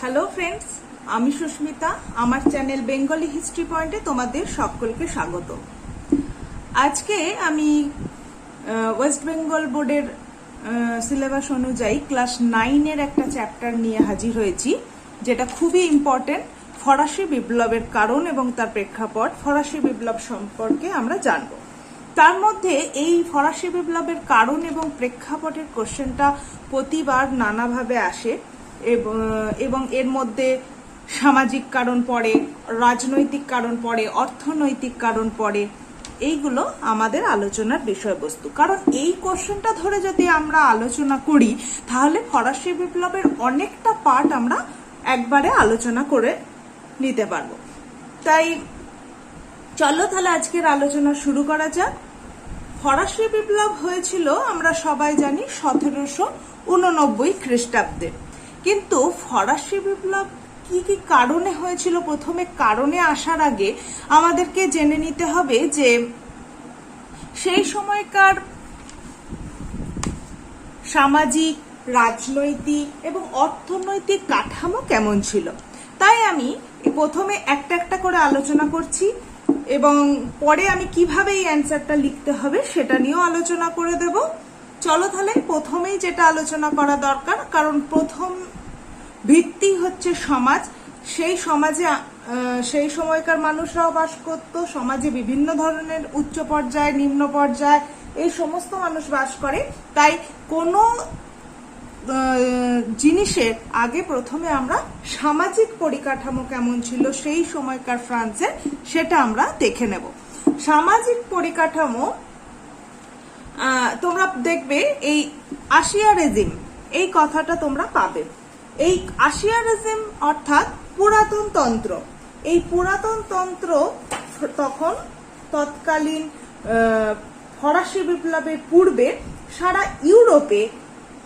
Hello friends, আমি সুস্মিতা। আমার channel Bengali history পয়েন্টে তোমাদের সকলকে স্বাগত। আজকে আমি ওয়েস্ট বেঙ্গল বোর্ডের সিলেবাস অনুযায়ী ক্লাস 9-এর একটা চ্যাপ্টার নিয়ে হাজির হয়েছি, যেটা খুবই ইম্পর্টেন্ট। ফরাসি বিপ্লবের কারণ এবং তার প্রেক্ষাপট, ফরাসি বিপ্লব সম্পর্কে আমরা জানব। তার মধ্যে এই ফরাসি বিপ্লবের কারণ এবং প্রেক্ষাপটের কোশ্চেনটা প্রতিবার নানাভাবে আসে এবং এর মধ্যে সামাজিক কারণ পড়ে, রাজনৈতিক কারণ পড়ে, অর্থনৈতিক কারণ পড়ে। এইগুলো আমাদের আলোচনার বিষয়বস্তু। কারণ এই কোশ্চেনটা ধরে যদি আমরা আলোচনা করি তাহলে ফরাসি বিপ্লবের অনেকটা পার্ট আমরা একবারে আলোচনা করে নিতে পারবো। তাই চলো তাহলে আজকের আলোচনা শুরু করা যাক। ফরাসি বিপ্লব হয়েছিল আমরা সবাই জানি 1789 খ্রিস্টাব্দে। কিন্তু ফরাসি বিপ্লব কি কি কারণে হয়েছিল, প্রথমে কারণে আসার আগে আমাদেরকে জেনে নিতে হবে যে সেই সময়কার সামাজিক, রাজনৈতিক এবং অর্থনৈতিক কাঠামো কেমন ছিল। তাই আমি প্রথমে একটা একটা করে আলোচনা করছি এবং পরে আমি কিভাবে এই অ্যান্সারটা লিখতে হবে সেটা নিয়েও আলোচনা করে দেব। চলো তাহলে প্রথমেই যেটা আলোচনা করা দরকার, কারণ প্রথম ভিত্তি হচ্ছে সমাজ। সেই সমাজে সেই সময়কার মানুষরাও বাস করত। সমাজে বিভিন্ন ধরনের উচ্চ পর্যায়, নিম্ন পর্যায়, এই সমস্ত মানুষ বাস করে। তাই কোনো জিনিসের আগে প্রথমে আমরা সামাজিক পরিকাঠামো কেমন ছিল সেই সময়কার ফ্রান্সে সেটা আমরা দেখে নেব। সামাজিক পরিকাঠামো তোমরা দেখবে এই আশিয়ারিজম, এই কথাটা তোমরা পাবে। এই আশিয়ারিজম অর্থাৎ পুরাতন তন্ত্র। এই পুরাতন তন্ত্র তৎকালীন ফরাসি বিপ্লবের পূর্বে সারা ইউরোপে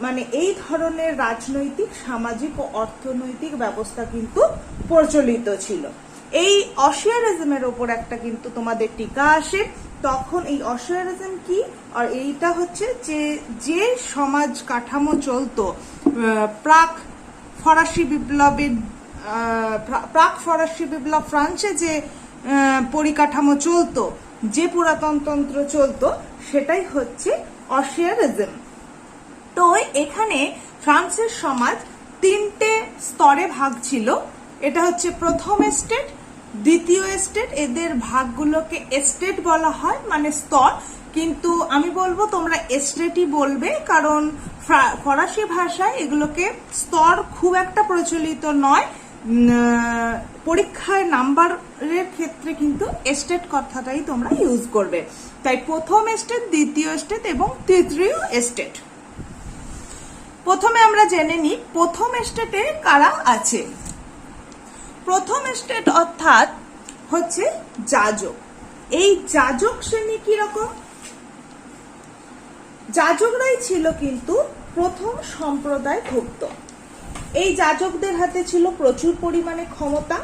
মানে এই ধরনের রাজনৈতিক, সামাজিক ও অর্থনৈতিক ব্যবস্থা কিন্তু প্রচলিত ছিল। এই অশিয়ারিজমের ওপর একটা কিন্তু তোমাদের টিকা আসে। তখন এই অশিয়ারিজম কি, আর এইটা হচ্ছে যে সমাজ কাঠামো চলতো প্রাক ফরাসি বিপ্লব ফ্রান্সে যে পরিকাঠামো চলতো, যে পুরাতন তন্ত্র চলতো, সেটাই হচ্ছে অশিয়ারিজম। তো এখানে ফ্রান্সের সমাজ 3টে স্তরে ভাগ ছিল। এটা হচ্ছে প্রথম এস্টেট, দ্বিতীয় এস্টেট। এদের ভাগগুলোকে এস্টেট বলা হয়, মানে স্তর। কিন্তু আমি বলবো তোমরা এস্টেটই বলবে, কারণ ফরাসি ভাষায় এগুলোকে স্তর খুব একটা প্রচলিত নয়। পরীক্ষায় নাম্বারের ক্ষেত্রে কিন্তু এস্টেট কথাটাই তোমরা ইউজ করবে। তাই প্রথম এস্টেট, দ্বিতীয় এস্টেট এবং তৃতীয় এস্টেট। প্রথমে আমরা জেনে নিই প্রথম এস্টেটে কারা আছে। প্রথম এস্টেট অর্থাৎ হচ্ছে যাজক। এই যাজক শ্রেণী কিরকম? যাজকরাই ছিল কিন্তু প্রথম সম্প্রদায়ভুক্ত। এই যাজকদের হাতে ছিল প্রচুর পরিমাণে ক্ষমতা।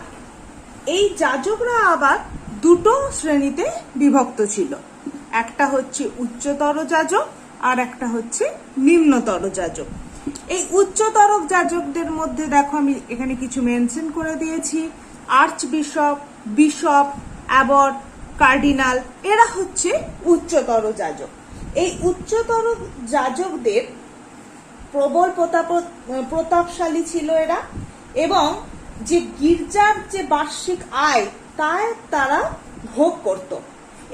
এই যাজকরা আবার দুটো শ্রেণীতে বিভক্ত ছিল। একটা হচ্ছে উচ্চতর যাজক আর একটা হচ্ছে নিম্নতর যাজক। এই উচ্চতর যাজকদের মধ্যে দেখো আমি এখানে কিছু মেনশন করে দিয়েছি। Arch bishop, bishop, Abbott, cardinal, এরা হচ্ছে উচ্চতর যাজক। এই উচ্চতর যাজকদের প্রবল প্রতাপশালী ছিল এরা, এবং যে গির্জার যে বার্ষিক আয় তারা ভোগ করত।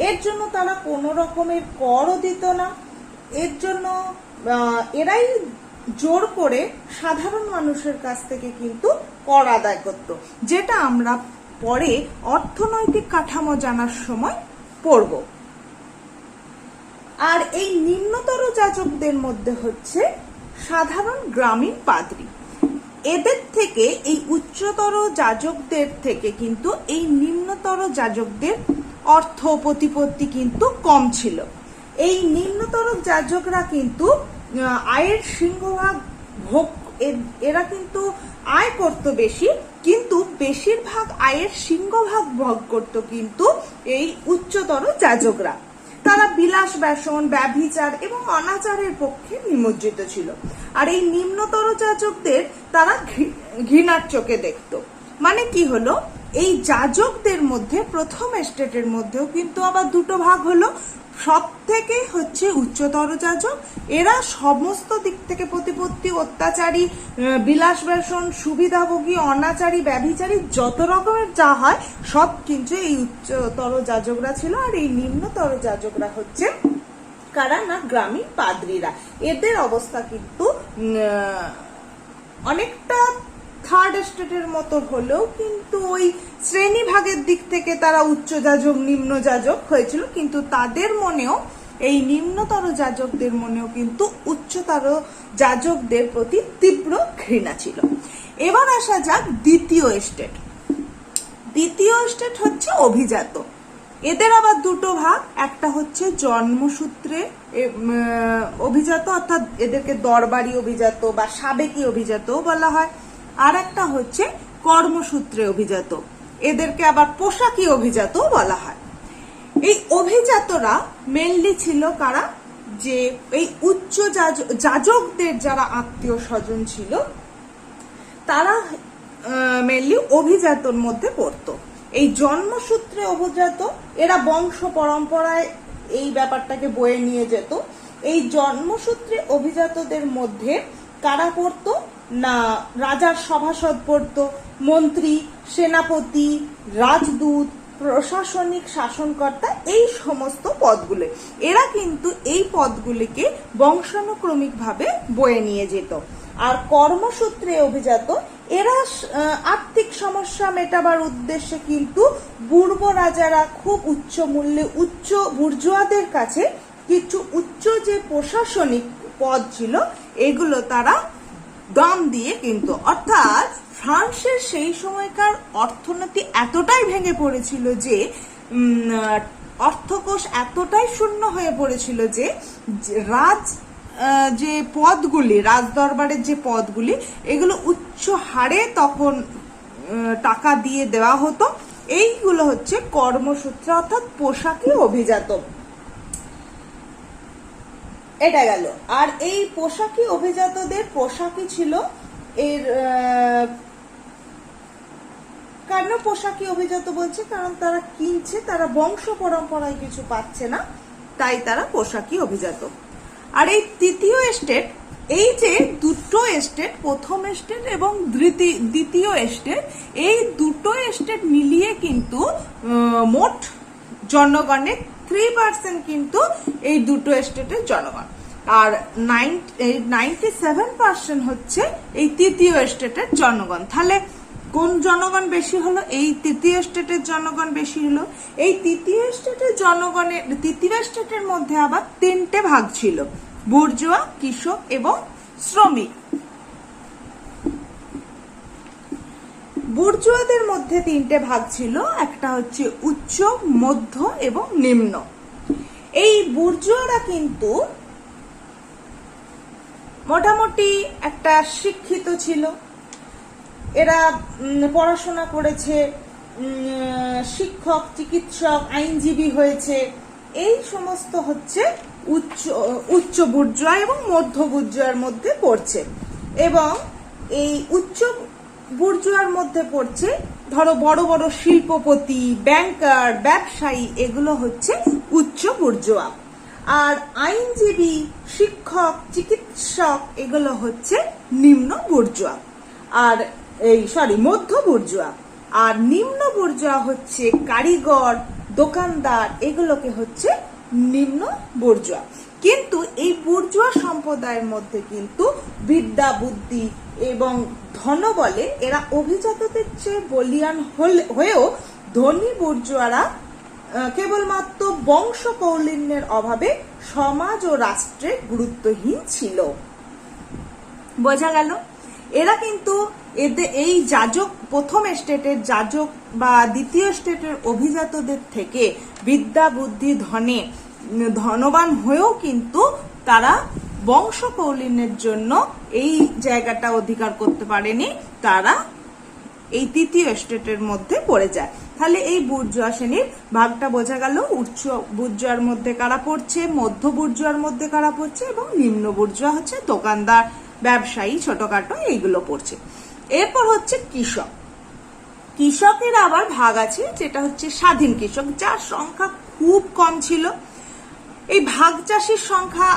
এর জন্য তারা কোনো রকমের করও দিত না। এর জন্য এরাই জোর করে সাধারণ মানুষের কাছ থেকে কিন্তু কর আদায় করত, যেটা আমরা পরে অর্থনৈতিক কাঠামো জানার সময় পড়ব। আর এই নিম্নতর যাজকদের মধ্যে হচ্ছে সাধারণ গ্রামীণ পাদ্রী। এদের থেকে, এই উচ্চতর যাজকদের থেকে কিন্তু এই নিম্নতর যাজকদের অর্থ প্রতিপত্তি কিন্তু কম ছিল। এই নিম্নতর যাজকরা কিন্তু আয়ের সিংহভাগ ভোগ, এরা কিন্তু আয় করত বেশি, কিন্তু বেশিরভাগ আয়ের সিংহভাগ ভোগ করত কিন্তু এই উচ্চতর যাজকরা। তারা বিলাস ব্যসন, ব্যভিচার এবং অনাচারের পক্ষে নিমজ্জিত ছিল। আর এই নিম্নতর যাজকদের তারা ঘৃণার চোখে দেখত। মানে কি হলো, এই যাজকদের মধ্যে প্রথম এস্টেটের মধ্যেও কিন্তু আবার দুটো ভাগ হলো। সব থেকে হচ্ছে উচ্চতর যাজক, এরা সমস্ত দিক থেকে প্রতিপত্তি, অত্যাচারী, বিলাস ব্যসন, সুবিধাভোগী, অনাচারী, ব্যভিচারী, যত রকমের যা হয় সব কিন্তু এই উচ্চতর যাজকরা ছিল। আর এই নিম্নতর যাজকরা হচ্ছে কারা না, গ্রামীণ পাদ্রীরা। এদের অবস্থা কিন্তু অনেকটা থার্ড এস্টেটের মতো হলেও কিন্তু ওই শ্রেণী ভাগের দিক থেকে তারা উচ্চ যাজক, নিম্ন যাজক হয়েছিল, কিন্তু তাদের মনেও, এই নিম্নতর যাজকদের মনেও কিন্তু উচ্চতর যাজকদের প্রতি তীব্র ঘৃণা ছিল। এবার আসা যাক দ্বিতীয় এস্টেট। দ্বিতীয় এস্টেট হচ্ছে অভিজাত। এদের আবার দুটো ভাগ, একটা হচ্ছে জন্মসূত্রে অভিজাত, অর্থাৎ এদেরকে দরবারি অভিজাত বা সাবেকি অভিজাত বলা হয়। আর একটা হচ্ছে কর্মসূত্রে অভিজাত, এদেরকে আবার পোশাকি অভিজাত বলা হয়। এই অভিজাতরা মেনলি ছিল কারা, যে এই উচ্চ যাজকদের যারা আত্মীয় স্বজন ছিল তারা মেনলি অভিজাতর মধ্যে পড়তো। এই জন্মসূত্রে অভিজাত, এরা বংশ পরম্পরায় এই ব্যাপারটাকে বয়ে নিয়ে যেত। এই জন্মসূত্রে অভিজাতদের মধ্যে কারা পড়তো না, রাজার সভাসদ পড়তো, মন্ত্রী, সেনাপতি, রাজদূত, প্রশাসনিক শাসনকর্তা, এই সমস্ত পদগুলো। এরা কিন্তু এই পদগুলিকে বংশানুক্রমিক ভাবে বয়ে নিয়ে যেত। আর কর্মসূত্রে অভিজাত, এরা আর্থিক সমস্যা মেটাবার উদ্দেশ্যে কিন্তু পূর্ব রাজারা খুব উচ্চ মূল্যে উচ্চ বুর্জোয়াদের কাছে কিছু উচ্চ যে প্রশাসনিক পদ ছিল এগুলো তারা দাম দিয়ে কিন্তু, অর্থাৎ ফ্রান্সের সেই সময়কার অর্থনীতি এতটাই ভেঙে পড়েছিল যে অর্থকোষ এতটাই শূন্য হয়ে পড়েছিল যে যে পদগুলি, রাজদরবারের যে পদগুলি, এগুলো উচ্চ হারে তখন টাকা দিয়ে দেওয়া হতো। এইগুলো হচ্ছে কর্মসূত্র অর্থাৎ পোশাকি অভিজাত। এটা গেল। আর এই পোশাকি অভিজাতদের পোশাকি ছিল এর কেন পোশাকি অভিজাত বলছে, কারণ তারা কিনছে, তারা বংশ পরম্পরায় কিছু পাচ্ছে না, তাই তারা পোশাকি অভিজাত। আর এই তৃতীয় এস্টেট, এই যে দুটো এস্টেট, প্রথম এস্টেট এবং দ্বিতীয় এস্টেট, এই দুটো এস্টেট মিলিয়ে কিন্তু মোট জনগণের 3% কিন্তু এই দুটো এস্টেটের জনগণ। আর 97% হচ্ছে এই তৃতীয় এস্টেটের জনগণ। তাহলে কোন জনগণ বেশি হলো? এই তৃতীয় স্টেটের জনগণ বেশি হলো। এই তৃতীয় স্টেটের জনগণের, তৃতীয় স্টেটের মধ্যে আবার 3টে ভাগ ছিল, বুর্জোয়া, কৃষক এবং শ্রমিক। বুর্জোয়াদের মধ্যে 3টে ভাগ ছিল, একটা হচ্ছে উচ্চ, মধ্য এবং নিম্ন। এই বুর্জোয়ারা কিন্তু মোটামুটি একটা শিক্ষিত ছিল, এরা পড়াশোনা করেছে, শিক্ষক, চিকিৎসক, আইনজীবী হয়েছে। এই সমস্ত হচ্ছে উচ্চ বুর্জোয়া এবং মধ্য বুর্জোয়ার মধ্যে পড়ছে। এবং এই উচ্চ বুর্জোয়ার মধ্যে পড়ছে ধরো বড় বড় শিল্পপতি, ব্যাংকার, ব্যবসায়ী, এগুলো হচ্ছে উচ্চ বুর্জোয়া। আর আইনজীবী, শিক্ষক, চিকিৎসক, এগুলো হচ্ছে নিম্ন বুর্জোয়া। আর মধ্য বুর্জোয়া। আর নিম্ন বুর্জোয়া হচ্ছে কারিগর, দোকানদার, এগুলোকে হচ্ছে নিম্ন বুর্জোয়া। কিন্তু এই বুর্জোয়া সম্প্রদায়ের মধ্যে কিন্তু বিদ্যা, বুদ্ধি এবং ধনবলে এরা অভিজাতদের চেয়ে বলিয়ান হয়েও ধনী বুর্জোয়ারা কেবলমাত্র বংশ কৌলিন্যের অভাবে সমাজ ও রাষ্ট্রে গুরুত্বহীন ছিল। বোঝা গেল? এরা কিন্তু এই যাজক, প্রথম স্টেটের যাজক বা দ্বিতীয় স্টেটের অভিজাতদের থেকে বিদ্যা, বুদ্ধি, ধনে ধনবান হয়েও কিন্তু তারা বংশ কৌলিন্যের জন্য এই জায়গাটা অধিকার করতে পারেনি, তারা এই তৃতীয় স্টেটের মধ্যে পড়ে যায়। তাহলে এই বুর্জোয়া শ্রেণীর ভাগটা বোঝা গেল। উচ্চ বুর্জোয়ার মধ্যে কারা পড়ছে, মধ্য বুর্জোয়ার মধ্যে কারা পড়ছে, এবং নিম্ন বুর্জোয়া হচ্ছে দোকানদার, ব্যবসায়ী, ছোটখাটো এইগুলো পড়ছে। এরপর হচ্ছে কৃষক। কৃষকের আবার ভাগ আছে, যেটা হচ্ছে স্বাধীন কৃষক, যার সংখ্যা খুব কম ছিল। এই ভাগ চাষির সংখ্যা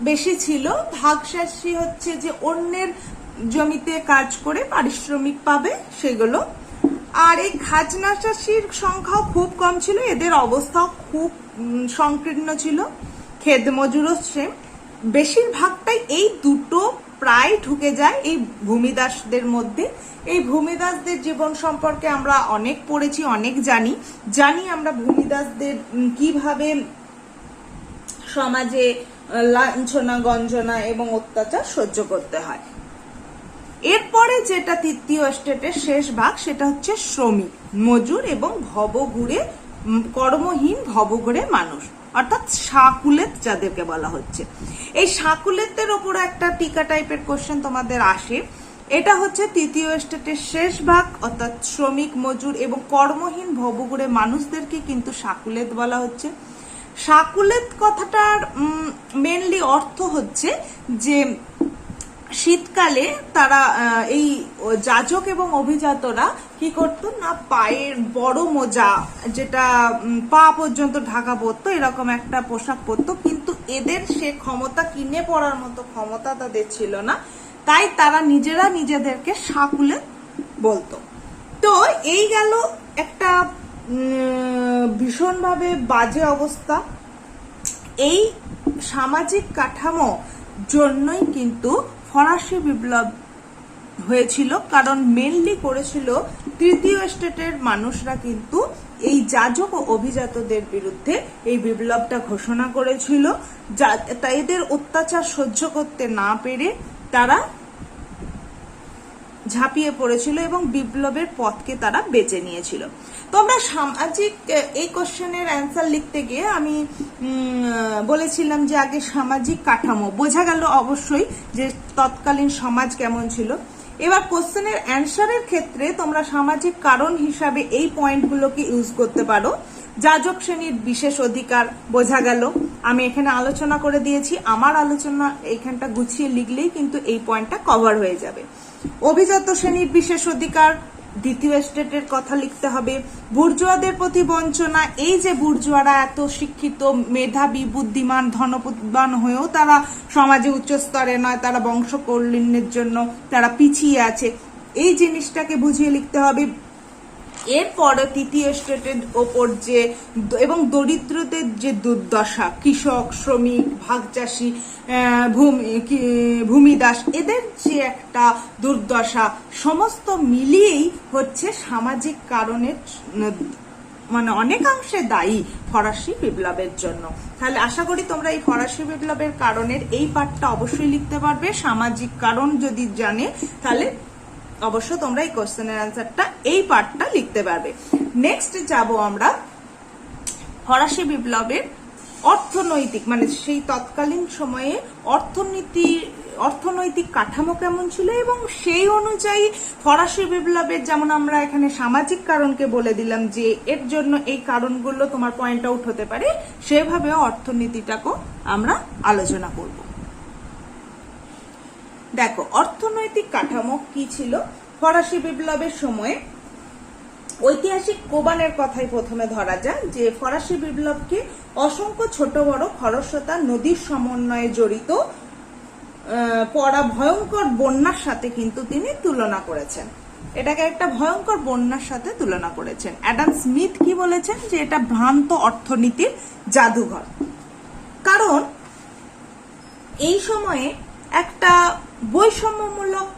বেশি ছিল। ভাগ চাষি হচ্ছে যে অন্যের জমিতে কাজ করে পারিশ্রমিক পাবে সেগুলো। আর এই খাজনা চাষির সংখ্যাও খুব কম ছিল, এদের অবস্থাও খুব সংকীর্ণ ছিল। খেত মজুরও সেম। বেশিরভাগটাই এই দুটো প্রায় ঢুকে যায় এই ভূমিদাসদের মধ্যে। এই ভূমিদাসদের জীবন সম্পর্কে আমরা অনেক পড়েছি, অনেক জানি আমরা ভূমিদাসদের কিভাবে সমাজে লাঞ্ছনা, গঞ্জনা এবং অত্যাচার সহ্য করতে হয়। এরপরে যেটা তৃতীয় স্টেটের শেষ ভাগ, সেটা হচ্ছে শ্রমিক, মজুর এবং ভবঘুরে, কর্মহীন ভবঘুরে মানুষ, অর্থাৎ শাকুলেত যাদেরকে বলা হচ্ছে। এই শাকুলেতের ওপরে একটা টিকা টাইপের কোশ্চেন তোমাদের আসে। এটা হচ্ছে তৃতীয় স্টেটের শেষ ভাগ, অর্থাৎ শ্রমিক, মজুর এবং কর্মহীন ভবঘুরে মানুষদেরকে কিন্তু শাকুলেত বলা হচ্ছে। শাকুলেত কথাটার মেনলি অর্থ হচ্ছে যে শীতকালে তারা এই যাজক এবং অভিজাতরা কি করতো না, পায়ের বড় মোজা, যেটা পা পর্যন্ত ঢাকা পড়তো, এরকম একটা পোশাক পরতো। কিন্তু এদের সে ক্ষমতা কিনে পড়ার মতো ক্ষমতা তাদের ছিল না, তাই তারা নিজেরা নিজেদেরকে শাকুলেত বলতো। তো এই গেল একটা ভীষণভাবে বাজে অবস্থা। এই সামাজিক কাঠামো জন্যই কিন্তু ফরাসি বিপ্লব হয়েছিল, কারণ মেনলি করেছিল তৃতীয় স্টেটের মানুষরা কিন্তু এই যাজক ও অভিজাতদের বিরুদ্ধে এই বিপ্লবটা ঘোষণা করেছিল। এদের অত্যাচার সহ্য করতে না পেরে তারা ঝাঁপিয়ে পড়েছিল এবং বিপ্লবের পথকে তারা বেছে নিয়েছিল। তোমরা সামাজিক এই কোশ্চেনের অ্যান্সার লিখতে গিয়ে আমি বলেছিলাম যে আগে সামাজিক কাঠামো বোঝা গেল অবশ্যই যে তৎকালীন সমাজ কেমন ছিল। এবার কোশ্চেনের অ্যান্সারের ক্ষেত্রে তোমরা সামাজিক কারণ হিসাবে এই পয়েন্টগুলোকে ইউজ করতে পারো। যাজক শ্রেণীর বিশেষ অধিকার বোঝা গেল, আমি এখানে আলোচনা করে দিয়েছি। আমার আলোচনা এইখানটা গুছিয়ে লিখলেই কিন্তু এই পয়েন্টটা কভার হয়ে যাবে। অভিজাত শ্রেণীর বিশেষ অধিকার, দ্বিতীয় স্টেটের কথা লিখতে হবে। বুর্জোয়াদের প্রতি বঞ্চনা, এই যে বুর্জোয়ারা এত শিক্ষিত, মেধাবী, বুদ্ধিমান, ধনবান হয়েও তারা সমাজে উচ্চ স্তরে নয়, তারা বংশ কল্যাণের জন্য তারা পিছিয়ে আছে, এই জিনিসটাকে বুঝিয়ে লিখতে হবে। এরপরে তৃতীয় স্টেটের ওপর যে এবং দরিদ্রদের যে দুর্দশা, কৃষক, শ্রমিক, ভাগচাষী, ভূমিদাস, এদের যে একটা দুর্দশা, সমস্ত মিলিয়েই হচ্ছে সামাজিক কারণের মানে অনেকাংশে দায়ী ফরাসি বিপ্লবের জন্য। তাহলে আশা করি তোমরা এই ফরাসি বিপ্লবের কারণের এই পার্টটা অবশ্যই লিখতে পারবে। সামাজিক কারণ যদি জানে তাহলে অবশ্য তোমরা এই কোশ্চেনের অ্যান্সারটা এই পার্টটা লিখতে পারবে। নেক্সট যাব আমরা ফরাসি বিপ্লবের অর্থনৈতিক, মানে সেই তৎকালীন সময়ে অর্থনৈতিক কাঠামো কেমন ছিল এবং সেই অনুযায়ী ফরাসি বিপ্লবের, যেমন আমরা এখানে সামাজিক কারণকে বলে দিলাম যে এর জন্য এই কারণগুলো তোমার পয়েন্ট আউট হতে পারে, সেভাবে অর্থনীতিটাকেও আমরা আলোচনা করব। দেখো অর্থনৈতিক কাঠামো কি ছিল ফরাসি বিপ্লবের সময়ে। ঐতিহাসিক কোবানের কথাই প্রথমে ধরা যায় যে ফরাসি বিপ্লবকে অসংখ্য ছোট বড় খরস্রোতা নদীর সমন্বয়ে জড়িত পড়া ভয়ঙ্কর বন্যার সাথে কিন্তু তিনি তুলনা করেছেন। এটাকে একটা ভয়ঙ্কর বন্যার সাথে তুলনা করেছেন। অ্যাডাম স্মিথ কি বলেছেন যে এটা ভ্রান্ত অর্থনীতির জাদুঘর। কারণ এই সময়ে একটা বৈষম্যমূলক,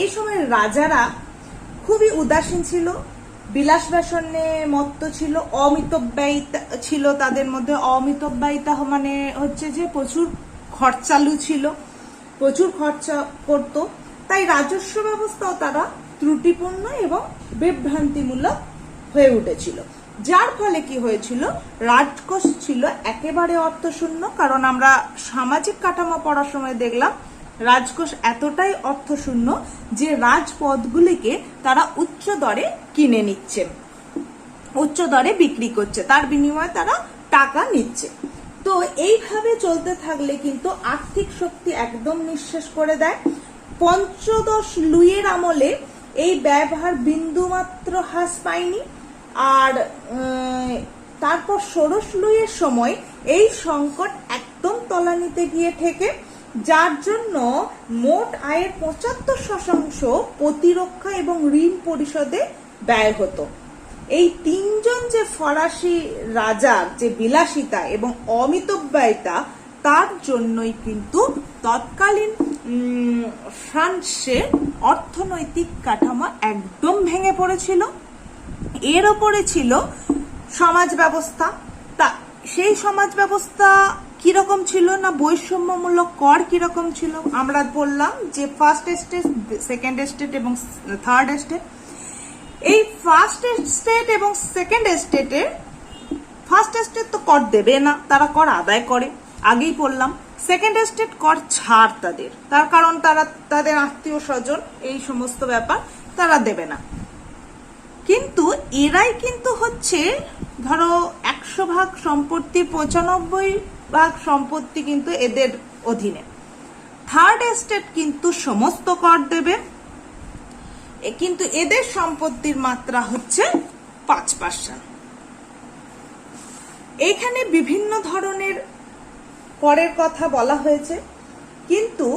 এই সময় রাজারা খুবই উদাসীন ছিল, বিলাস ব্যসনে মত্ত ছিল, অমিতব্যয়িতা ছিল তাদের মধ্যে। অমিতব্যয়িতা মানে হচ্ছে যে প্রচুর খরচালু ছিল, প্রচুর খরচা করত, তাই রাজস্ব ব্যবস্থাও তারা ত্রুটিপূর্ণ এবং বিভ্রান্তিমূলক হয়ে উঠেছিল। যার ফলে কি হয়েছিল, রাজকোষ ছিল একেবারে অর্থশূন্য। কারণ আমরা সামাজিক কাঠামো পড়ার সময় দেখলাম রাজকোষ এতটাই অর্থশূন্য যে রাজপদগুলিকে তারা উচ্চ দরে কিনে নিচ্ছে, উচ্চ দরে বিক্রি করছে, তার বিনিময়ে তারা টাকা নিচ্ছে। তো এইভাবে চলতে থাকলে কিন্তু আর্থিক শক্তি একদম নিঃশেষ করে দেয়। পঞ্চদশ লুইয়ের আমলে এই ব্যবহার বিন্দুমাত্র হ্রাস পায়নি। আর তারপর ষোড়শ লুইয়ের সময় এই সংকট একদম তলানিতে গিয়ে ঠেকে, যার জন্য মোট আয়ের 75% প্রতিরক্ষা এবং ঋণ পরিশোধে ব্যয় হতো। এই তিনজন যে ফরাসি রাজার যে বিলাসিতা এবং অমিতব্যয়িতা, তার জন্যই কিন্তু তৎকালীন ফ্রান্সের অর্থনৈতিক কাঠামো একদম ভেঙে পড়েছিল। এর ওপরে ছিল সমাজ ব্যবস্থা। তা সেই সমাজ ব্যবস্থা কিরকম ছিল না, বৈষম্যমূলক কর কিরকম ছিল আমরা বললাম যে ফার্স্ট এস্টেট, সেকেন্ড এস্টেট এবং থার্ড এস্টেট। এই ফার্স্ট এস্টেট এবং সেকেন্ড এস্টেটে ফার্স্ট এস্টেট তো কর দেবে না, তারা কর আদায় করে, আগেই বললাম। সেকেন্ড এস্টেট কর ছাড় তাদের, তার কারণ তারা তাদের আত্মীয় স্বজন এই সমস্ত ব্যাপার তারা দেবে না। কিন্তু এরাই কিন্তু হচ্ছে ধরো 100 ভাগ সম্পত্তির 95 ভাগ সম্পত্তি কিন্তু এদের অধীনে। থার্ড এস্টেট কিন্তু সমস্ত কর দেবে, কিন্তু এদের সম্পত্তির মাত্রা হচ্ছে 5%। এখানে বিভিন্ন ধরনের করের কথা বলা হয়েছে, কিন্তু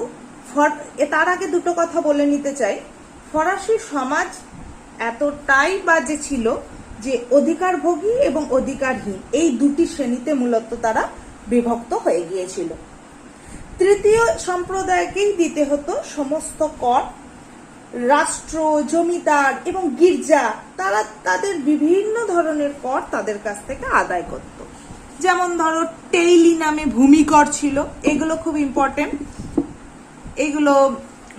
তার আগে দুটো কথা বলে নিতে চাই। ফরাসি সমাজ এতটাই বাজে ছিল যে অধিকারভোগী এবং অধিকারহীন এই দুটি শ্রেণীতে মূলত তারা বিভক্ত হয়ে গিয়েছিল। তৃতীয় সম্প্রদায়কেই দিতে হতো সমস্ত কর। রাষ্ট্র, জমিদার এবং গির্জা তারা তাদের বিভিন্ন ধরনের কর তাদের কাছ থেকে আদায় করত। যেমন ধরো টেইলি নামে ভূমি কর ছিল, এগুলো খুব ইম্পর্টেন্ট, এগুলো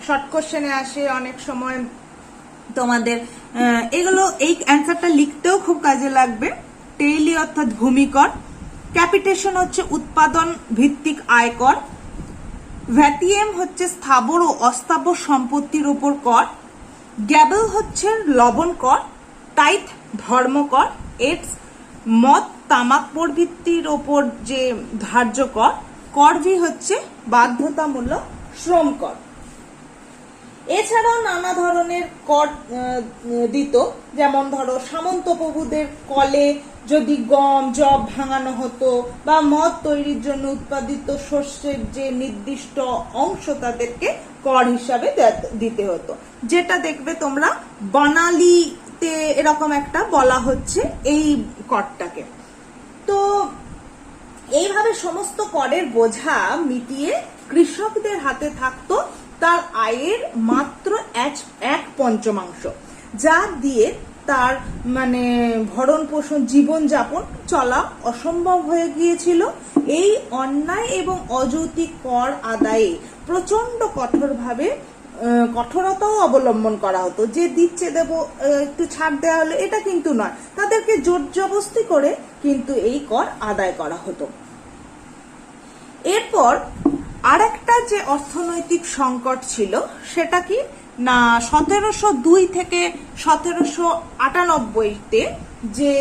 শর্ট কোশ্চেনে আসে অনেক সময় তোমাদের, এগুলো এই অ্যান্সারটা লিখতেও খুব কাজে লাগবে। টেইলি অর্থাৎ ভূমিকর। ক্যাপিটেশন হচ্ছে উৎপাদন ভিত্তিক আয়কর। ভ্যাটিএম হচ্ছে স্থাবর ও অস্থাবর সম্পত্তির উপর কর। গ্যাবেল হচ্ছে লবণ কর। টাইথ ধর্মকর। এডস মদ তামাক প্রভৃতির ওপর যে ধার্য কর। করভি হচ্ছে বাধ্যতামূলক শ্রম কর। এছাড়াও নানা ধরনের কর দিত, যেমন ধরো সামন্ত প্রভুদের কলে যদি গম জব ভাঙানো হতো বা মদ তৈরির জন্য উৎপাদিত শস্যের যে নির্দিষ্ট অংশ তাদেরকে কর হিসাবে দিতে হতো, যেটা দেখবে তোমরা বানালিতে এরকম একটা বলা হচ্ছে এই করটাকে। তো এইভাবে সমস্ত করের বোঝা মিটিয়ে কৃষকদের হাতে থাকতো তার আয়ের মাত্র 1/5, যা দিয়ে তার মানে ভরণ পোষণ জীবনযাপন চলা অসম্ভব হয়ে গিয়েছিল। এই অন্যায় এবং অযৌক্তিক কর আদায়ে প্রচন্ড কঠোরতাও অবলম্বন করা হতো। যে দিচ্ছে দেব, একটু ছাড় দেওয়া হলো, এটা কিন্তু নয়, তাদেরকে জোর জবরদস্তি করে কিন্তু এই কর আদায় করা হতো। এরপর আরেকটা যে অর্থনৈতিক সংকট ছিল সেটা কি না, 1702 থেকে 1798-তে যে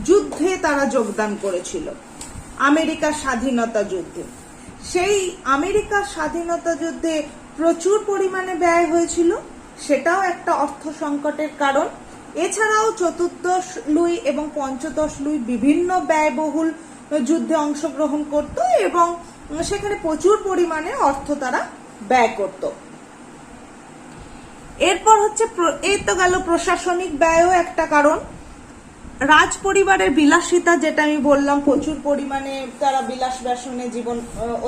যুদ্ধে তারা যোগদান করেছিল, আমেরিকার স্বাধীনতা যুদ্ধে, সেই আমেরিকার স্বাধীনতা যুদ্ধে প্রচুর পরিমাণে ব্যয় হয়েছিল, সেটাও একটা অর্থ সংকটের কারণ। এছাড়াও চতুর্দশ লুই এবং পঞ্চদশ লুই বিভিন্ন ব্যয়বহুল যুদ্ধে অংশগ্রহণ করত এবং সেখানে প্রচুর পরিমাণে অর্থ তারা ব্যয় করত। এরপর হচ্ছে এই তো গেল প্রশাসনিক ব্যয়ও একটা কারণ। রাজ পরিবারের বিলাসিতা, যেটা আমি বললাম, প্রচুর পরিমাণে তারা বিলাস ব্যসনে জীবন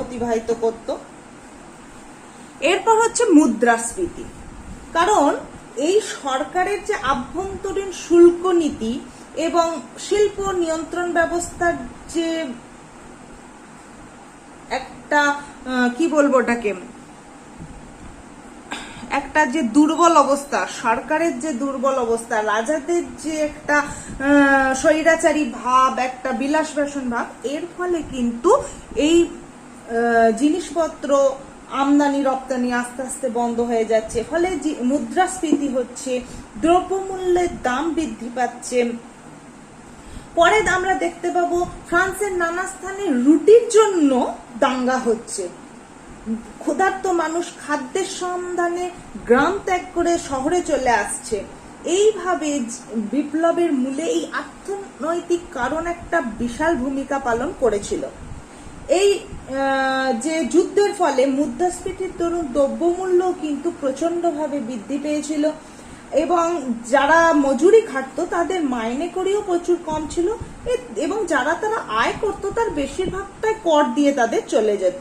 অতিবাহিত করত। এরপর হচ্ছে মুদ্রাস্ফীতি, কারণ এই সরকারের যে আভ্যন্তরীণ শুল্ক নীতি এবং শিল্প নিয়ন্ত্রণ ব্যবস্থার যে একটা কি বলবো ওটাকে, একটা যে দুর্বল অবস্থা, সরকারের যে দুর্বল অবস্থা, রাজাদের যে একটা স্বৈরাচারী ভাব, একটা বিলাস ব্যসন ভাব, এর ফলে কিন্তু এই জিনিসপত্র আমদানি রপ্তানি আস্তে আস্তে বন্ধ হয়ে যাচ্ছে, ফলে মুদ্রাস্ফীতি হচ্ছে, দ্রব্যমূল্যের দাম বৃদ্ধি পাচ্ছে। পরে আমরা দেখতে পাবো ফ্রান্সের নানা স্থানে রুটির জন্য দাঙ্গা হচ্ছে। ক্ষুধার্ত মানুষ খাদ্যের সন্ধানে গ্রাম ত্যাগ করে শহরে চলে আসছে। এইভাবে বিপ্লবের মূলে এই অর্থনৈতিক কারণ একটা বিশাল ভূমিকা পালন করেছিল। এই যে যুদ্ধের ফলে মুদ্রাস্ফীতির দরুন দ্রব্যমূল্য কিন্তু প্রচন্ডভাবে বৃদ্ধি পেয়েছিল এবং যারা মজুরি খাটতো তাদের মাইনে করেও প্রচুর কম ছিল এবং যারা তারা আয় করতো তার বেশিরভাগটাই কর দিয়ে তাদের চলে যেত।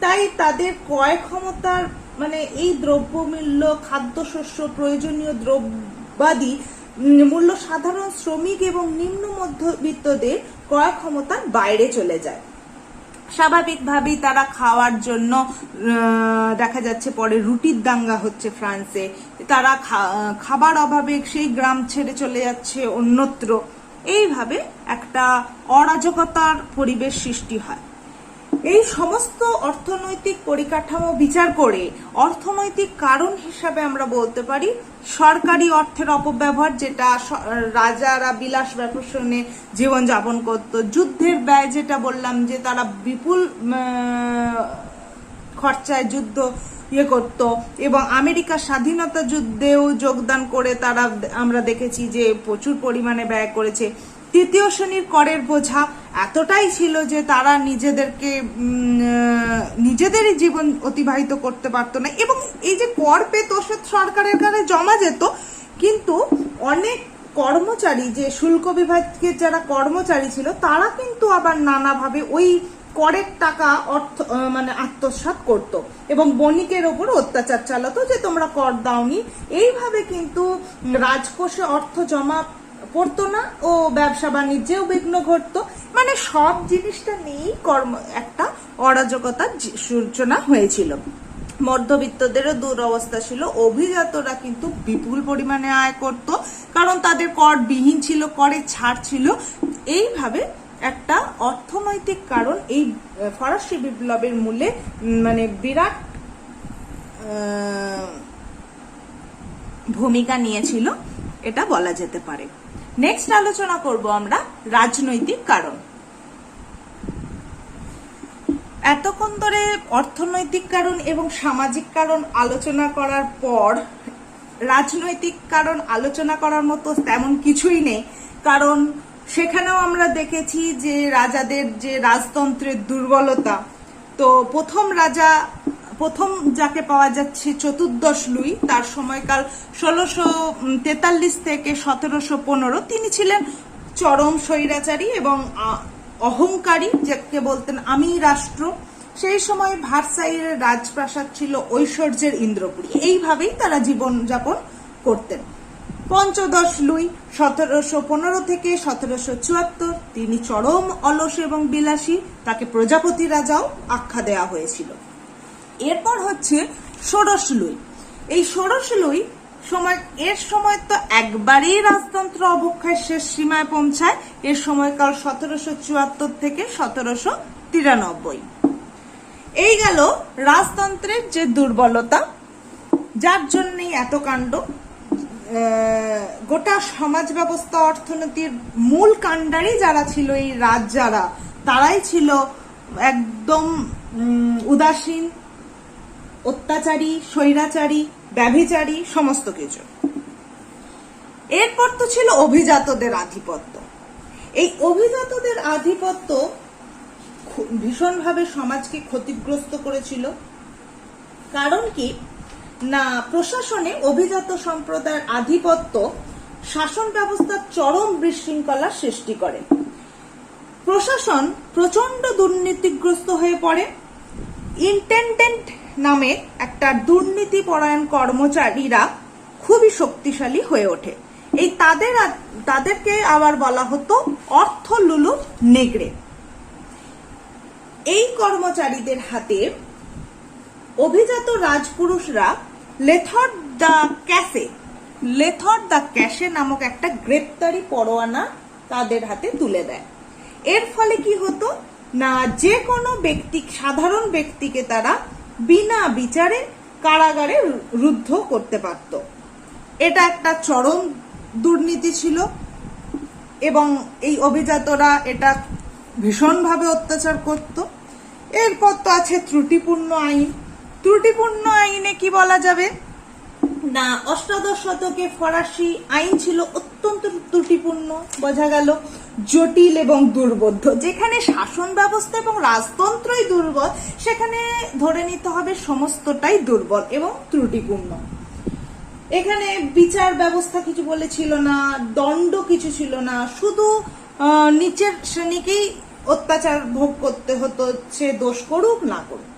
তাই তাদের ক্রয় ক্ষমতার মানে এই দ্রব্যমূল্য, খাদ্যশস্য, প্রয়োজনীয় দ্রব্যাদি মূল্য সাধারণ শ্রমিক এবং নিম্ন মধ্যবিত্তদের ক্রয় ক্ষমতার বাইরে চলে যায়। স্বাভাবিকভাবেই তারা খাওয়ার জন্য দেখা যাচ্ছে পরে রুটির দাঙ্গা হচ্ছে ফ্রান্সে। তারা খাবার অভাবে সেই গ্রাম ছেড়ে চলে যাচ্ছে অন্যত্র। এইভাবে একটা অরাজকতার পরিবেশ সৃষ্টি হয়। এই সমস্ত অর্থনৈতিক পরিকাঠামো বিচার করে অর্থনৈতিক কারণ হিসাবে আমরা বলতে পারি সরকারি অর্থের অপব্যবহার, যেটা রাজারা বিলাস ব্যবসনে জীবনযাপন করত, যুদ্ধের ব্যয় যেটা বললাম যে তারা বিপুল খরচায় যুদ্ধ করত এবং আমেরিকার স্বাধীনতা যুদ্ধেও যোগদান করে তারা আমরা দেখেছি যে প্রচুর পরিমাণে ব্যয় করেছে। তৃতীয় শ্রেণীর করের বোঝা এতটাই ছিল যে তারা নিজেদেরই জীবন অতিবাহিত করতে পারতো না এবং এই যে কর পেত সরকারের কাছে জমা যেত, কিন্তু অনেক কর্মচারী যে শুল্ক বিভাগের যারা কর্মচারী ছিল তারা কিন্তু আবার নানাভাবে ওই করের টাকা আত্মসাৎ করত এবং বণিকের ওপর অত্যাচার চালাতো যে তোমরা কর দাওনি। এইভাবে কিন্তু রাজকোষে অর্থ জমা পড়তো না ও ব্যবসা বাণিজ্যেও বিঘ্ন ঘটতো। মানে সব জিনিসটা নিয়েই একটা অরাজকতার সূচনা হয়েছিল। মধ্যবিত্তদেরও দুরবস্থা ছিল। অভিজাতরা কিন্তু বিপুল পরিমাণে আয় করত কারণ তাদের কর বিহীন ছিল, করের ছাড় ছিল। এইভাবে একটা অর্থনৈতিক কারণ এই ফরাসি বিপ্লবের মূলে বিরাট ভূমিকা নিয়েছিল, এটা বলা যেতে পারে। নেক্সট আলোচনা করব আমরা রাজনৈতিক কারণ। এতক্ষণ ধরে অর্থনৈতিক কারণ এবং সামাজিক কারণ আলোচনা করার পর রাজনৈতিক কারণ আলোচনা করার মতো তেমন কিছুই নেই, কারণ সেখানেও আমরা দেখেছি যে রাজাদের যে রাজতন্ত্রের দুর্বলতা। তো প্রথম যাকে পাওয়া যাচ্ছে চতুর্দশ লুই, তার সময়কাল 1643 থেকে 1715। তিনি ছিলেন চরম স্বৈরাচারী এবং অহংকারী, যাকে বলতেন আমি রাষ্ট্র। সেই সময় ভার্সাইয়ের রাজপ্রাসাদ ছিল ঐশ্বর্যের ইন্দ্রপুরী। এইভাবেই তারা জীবনযাপন করতেন। পঞ্চদশ লুই 1715 থেকে 1774, তিনি চরম অলস এবং বিলাসী, তাকে প্রজাপতি রাজাও আখ্যা দেওয়া হয়েছিল। এরপর হচ্ছে ষোড়শ লুই। এই ষোড়শ লুই এর সময় তো একবারেই রাজতন্ত্র অবক্ষয়ের শেষ সীমায় পৌঁছায়। এর সময়কাল 1774 থেকে 1793। এই গেল রাজতন্ত্রের যে দুর্বলতা, যার জন্যই এত কাণ্ড। গোটা সমাজ ব্যবস্থা অর্থনীতির মূল কাণ্ডারি যারা ছিল এই রাজারা, তারাই ছিল একদম উদাসীন, অত্যাচারী, স্বৈরাচারী, ব্যভিচারী, সমস্ত কিছু। এরপর তো ছিল অভিজাতদের আধিপত্য। এই অভিজাতদের আধিপত্য ভীষণভাবে সমাজকে ক্ষতিগ্রস্ত করেছিল। কারণ কি না, প্রশাসনে অভিজাত সম্প্রদায়ের আধিপত্য শাসন ব্যবস্থার চরম বিশৃঙ্খলার সৃষ্টি করে। প্রশাসন প্রচন্ড দুর্নীতিগ্রস্ত হয়ে পড়ে। ইন্টেন্ডেন্ট নামে একটা দুর্নীতি পরায়ণ কর্মচারীরা খুবই শক্তিশালী হয়ে ওঠে। এই তাদেরকে আবার বলা হতো অর্থ লুলু নেগড়ে। এই কর্মচারীদের হাতে অভিজাত রাজপুরুষরা লেথর দ্য ক্যাশে নামক একটা গ্রেপ্তারি পরোয়ানা তাদের হাতে তুলে দেয়। এর ফলে কি হতো না, যে কোনো ব্যক্তি, সাধারণ ব্যক্তিকে তারা বিনা বিচারে কারাগারে রুদ্ধ করতে পারত। এটা একটা চরম দুর্নীতি ছিল এবং এই অভিজাতরা এটা ভীষণভাবে অত্যাচার করত। এরপর তো আছে ত্রুটিপূর্ণ আইন। ত্রুটিপূর্ণ আইনে কি বলা যাবে না, অষ্টাদশ শতকে ফরাসি আইন ছিল অত্যন্ত ত্রুটিপূর্ণ, বোঝা গেল জটিল এবং দুর্বোধ্য। যেখানে শাসন ব্যবস্থা এবং রাজতন্ত্রই দুর্বল, সেখানে ধরে নিতে হবে সমস্তটাই দুর্বল এবং ত্রুটিপূর্ণ। এখানে বিচার ব্যবস্থা কিছু বলেছিল না, দণ্ড কিছু ছিল না, শুধু নিচের শ্রেণীকেই অত্যাচার ভোগ করতে হতো, সে দোষ করুক না করুক।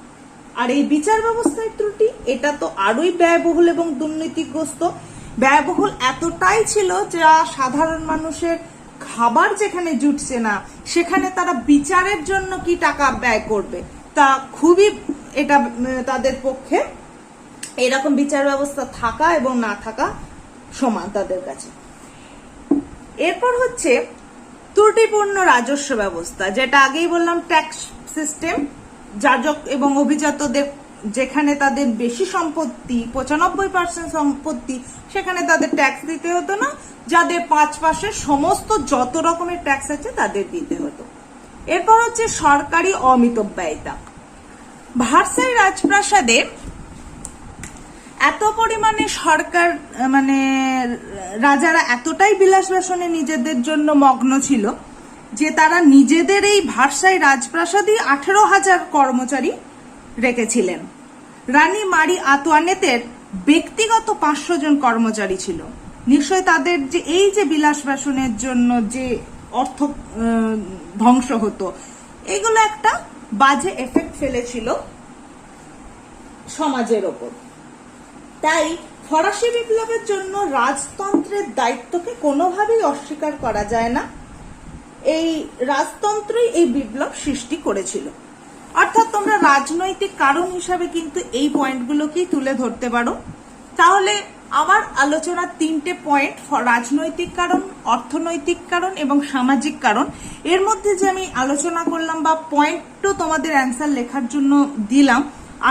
আর এই বিচার ব্যবস্থায় ত্রুটি, এটা তো আরোই ব্যয়বহুল এবং দুর্নীতিগ্রস্ত। ব্যয়বহুল এতটাই ছিল যা সাধারণ মানুষের খাবার যেখানে জুটছে না, সেখানে তারা বিচারের জন্য কি টাকা ব্যয় করবে, তা খুবই এটা তাদের পক্ষে এরকম বিচার ব্যবস্থা থাকা এবং না থাকা সমান তাদের কাছে। এরপর হচ্ছে ত্রুটিপূর্ণ রাজস্ব ব্যবস্থা, যেটা আগেই বললাম ট্যাক্স সিস্টেম। যাজক এবং অভিজাতদের যেখানে তাদের বেশি সম্পত্তি, 95% সম্পত্তি, সেখানে তাদের ট্যাক্স দিতে হতো না। যাদের 5% সমস্ত যত রকমের ট্যাক্স আছে তাদের দিতে হতো। এরপর হচ্ছে সরকারি অমিতব্যয়িতা। ভার্সাই রাজপ্রাসাদে এত পরিমাণে সরকার রাজারা এতটাই বিলাস ব্যসনে নিজেদের জন্য মগ্ন ছিল যে তারা নিজেদের এই ভার্সাই রাজপ্রাসাদে 18,000 কর্মচারী রেখেছিলেন। রানী মারি আতোয়ানেতের ব্যক্তিগত 500 জন কর্মচারী ছিল। নিশ্চয় তাদের যে এই যে বিলাস ব্যসনের জন্য যে অর্থ ধ্বংস হতো, এগুলো একটা বাজে এফেক্ট ফেলেছিল সমাজের ওপর। তাই ফরাসি বিপ্লবের জন্য রাজতন্ত্রের দায়িত্বকে কোনোভাবেই অস্বীকার করা যায় না। এই রাজতন্ত্রই এই বিপ্লব সৃষ্টি করেছিল। অর্থাৎ তোমরা রাজনৈতিক কারণ হিসাবে কিন্তু এই পয়েন্টগুলোকেই তুলে ধরতে পারো। তাহলে আমার আলোচনার 3টে পয়েন্ট, রাজনৈতিক কারণ, অর্থনৈতিক কারণ এবং সামাজিক কারণ, এর মধ্যে যে আমি আলোচনা করলাম বা পয়েন্টও তোমাদের অ্যান্সার লেখার জন্য দিলাম,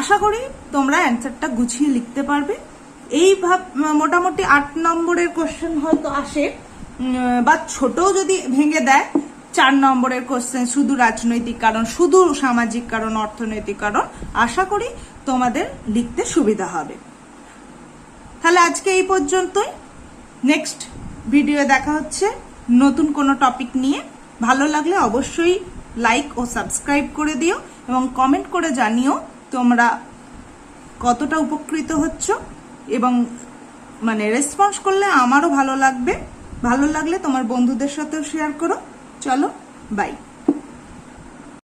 আশা করি তোমরা অ্যান্সারটা গুছিয়ে লিখতে পারবে। এই মোটামুটি 8 নম্বরের কোশ্চেন হয়তো আসে, বা ছোটও যদি ভেঙে দেয় 4 নম্বরের কোশ্চেন, শুধু রাজনৈতিক কারণ, শুধু সামাজিক কারণ, অর্থনৈতিক কারণ, আশা করি তোমাদের লিখতে সুবিধা হবে। তাহলে আজকে এই পর্যন্তই। নেক্সট ভিডিও দেখা হচ্ছে নতুন কোনো টপিক নিয়ে। ভালো লাগলে অবশ্যই লাইক ও সাবস্ক্রাইব করে দিও এবং কমেন্ট করে জানিও তোমরা কতটা উপকৃত হচ্ছ, এবং রেসপন্স করলে আমারও ভালো লাগবে। ভালো লাগলে তোমার বন্ধুদের সাথেও শেয়ার করো। চলো, বাই।